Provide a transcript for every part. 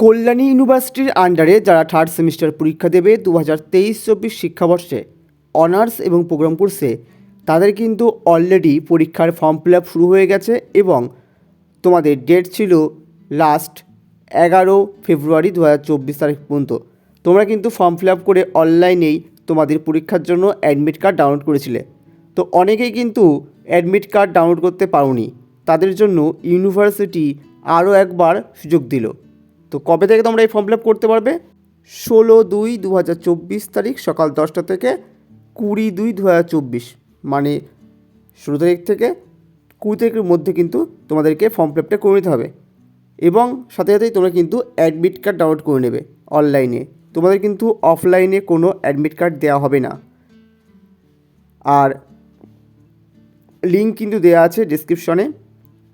কল্যাণী ইউনিভার্সিটির আন্ডারে যারা থার্ড সেমিস্টার পরীক্ষা দেবে 2023-24 শিক্ষাবর্ষে অনার্স এবং প্রোগ্রাম কোর্সে, তাদের কিন্তু অলরেডি পরীক্ষার ফর্ম ফিল আপ শুরু হয়ে গেছে এবং তোমাদের ডেট ছিল লাস্ট 11 ফেব্রুয়ারি 2024 তারিখ পর্যন্ত। তোমরা কিন্তু ফর্ম ফিল আপ করে অনলাইনেই তোমাদের পরীক্ষার জন্য অ্যাডমিট কার্ড ডাউনলোড করেছিলে। তো অনেকেই কিন্তু অ্যাডমিট কার্ড ডাউনলোড করতে পারোনি, তাদের জন্য ইউনিভার্সিটি আরও একবার সুযোগ দিল। তো কবে থেকে তোমরা এই ফর্ম ফিল আপ করতে পারবে? 16/2/2024 তারিখ সকাল 10টা থেকে 20/2/2024, মানে 16 তারিখ থেকে 20 তারিখের মধ্যে কিন্তু তোমাদেরকে ফর্ম ফিল আপটা করে নিতে হবে এবং সাথে সাথেই তোমরা কিন্তু অ্যাডমিট কার্ড ডাউনলোড করে নেবে অনলাইনে। তোমাদের কিন্তু অফলাইনে কোনো অ্যাডমিট কার্ড দেওয়া হবে না। আর লিঙ্ক কিন্তু দেওয়া আছে ডিসক্রিপশনে,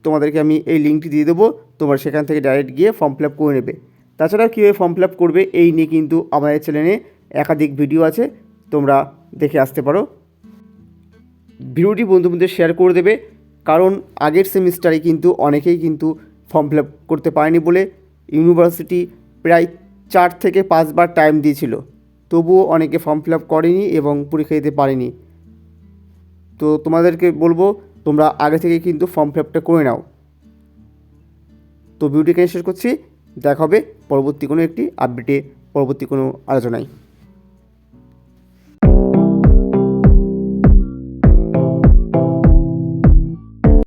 তোমাদেরকে আমি এই লিঙ্কটি দিয়ে দেবো, তোমরা সেখান থেকে ডাইরেক্ট গিয়ে ফর্ম ফিল আপ করে নেবে। তাছাড়াও কীভাবে ফর্ম ফিল আপ করবে এই নিয়ে কিন্তু আমাদের চ্যানেলে একাধিক ভিডিও আছে, তোমরা দেখে আসতে পারো। ভিডিওটি বন্ধুদের শেয়ার করে দেবে, কারণ আগের সেমিস্টারে কিন্তু অনেকেই কিন্তু ফর্ম ফিল আপ করতে পারেনি বলে ইউনিভার্সিটি প্রায় 4 থেকে 5 বার টাইম দিয়েছিল, তবুও অনেকে ফর্ম ফিল আপ করেনি এবং পরীক্ষা দিতে পারেনি। তো তোমাদেরকে বলবো তোমরা আগে থেকে কিন্তু ফর্ম ফিল আপটা করে নাও। তো ভিডিওটি এখানে শেষ করছি, দেখা হবে পরবর্তী কোনো একটি আপডেটে, পরবর্তী কোনো আলোচনায়।